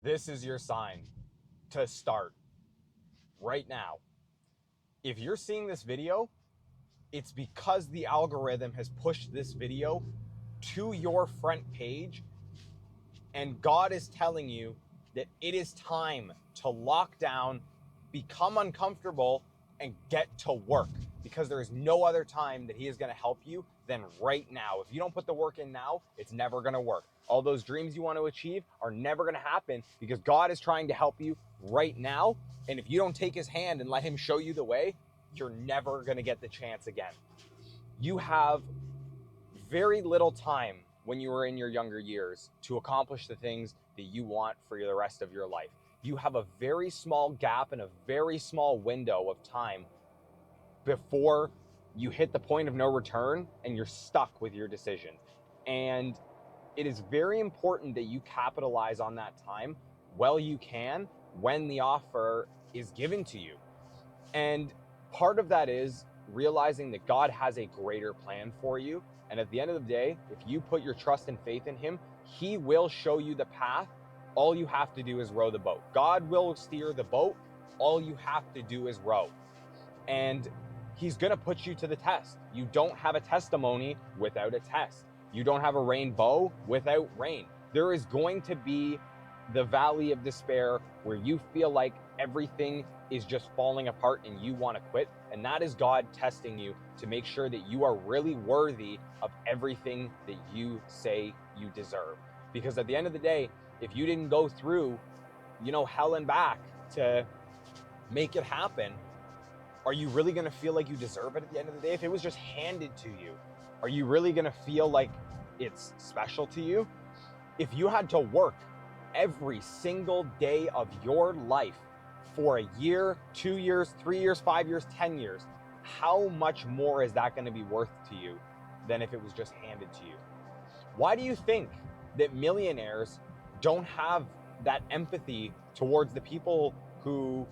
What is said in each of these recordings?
This is your sign to start right now. If you're seeing this video, it's because the algorithm has pushed this video to your front page, and God is telling you that it is time to lock down, become uncomfortable, and get to work, because there is no other time that He is going to help you than right now. If you don't put the work in now, it's never going to work. All those dreams you want to achieve are never going to happen, because God is trying to help you right now. And if you don't take His hand and let Him show you the way, you're never going to get the chance again. You have very little time when you were in your younger years to accomplish the things that you want for the rest of your life. You have a very small gap and a very small window of time before you hit the point of no return and you're stuck with your decision. And it is very important that you capitalize on that time while you can, when the offer is given to you. And part of that is realizing that God has a greater plan for you. And at the end of the day, if you put your trust and faith in Him, He will show you the path. All you have to do is row the boat. God will steer the boat. All you have to do is row. And He's going to put you to the test. You don't have a testimony without a test. You don't have a rainbow without rain. There is going to be the valley of despair where you feel like everything is just falling apart and you want to quit. And that is God testing you to make sure that you are really worthy of everything that you say you deserve. Because at the end of the day, if you didn't go through, hell and back to make it happen, are you really going to feel like you deserve it at the end of the day? If it was just handed to you, are you really going to feel like it's special to you? If you had to work every single day of your life for a year, 2 years, 3 years, 5 years, 10 years, how much more is that going to be worth to you than if it was just handed to you? Why do you think that millionaires don't have that empathy towards the people who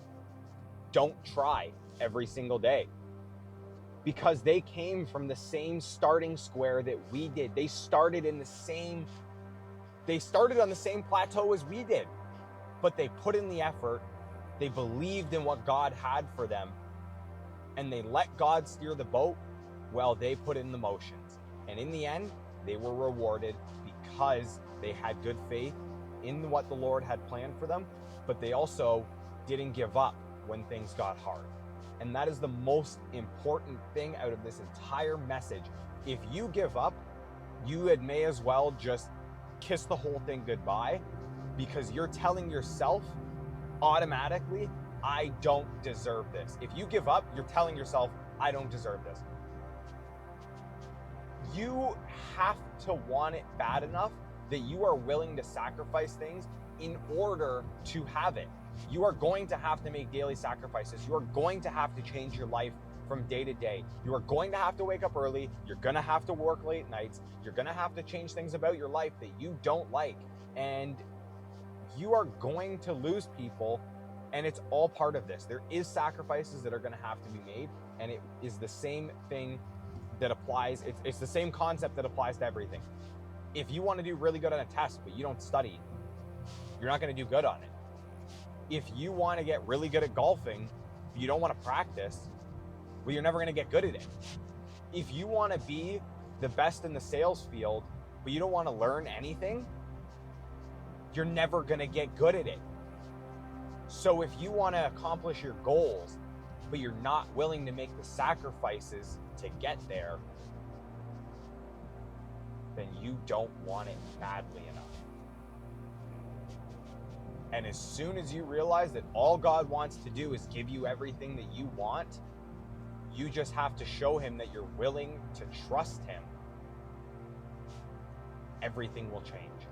don't try every single day? Because they came from the same starting square that we did. They started on the same plateau as we did, but they put in the effort. They believed in what God had for them, and they let God steer the boat while they put in the motions. And in the end, they were rewarded because they had good faith in what the Lord had planned for them, but they also didn't give up when things got hard. And that is the most important thing out of this entire message. If you give up, you may as well just kiss the whole thing goodbye, because you're telling yourself automatically, I don't deserve this. If you give up, you're telling yourself, I don't deserve this. You have to want it bad enough that you are willing to sacrifice things in order to have it. You are going to have to make daily sacrifices. You are going to have to change your life from day to day. You are going to have to wake up early. You're going to have to work late nights. You're going to have to change things about your life that you don't like. And you are going to lose people. And it's all part of this. There is sacrifices that are going to have to be made. And it is the same thing that applies. It's the same concept that applies to everything. If you want to do really good on a test, but you don't study, you're not going to do good on it. If you want to get really good at golfing, but you don't want to practice, well, you're never going to get good at it. If you want to be the best in the sales field, but you don't want to learn anything, you're never going to get good at it. So if you want to accomplish your goals, but you're not willing to make the sacrifices to get there, then you don't want it badly enough. And as soon as you realize that all God wants to do is give you everything that you want, you just have to show Him that you're willing to trust Him. Everything will change.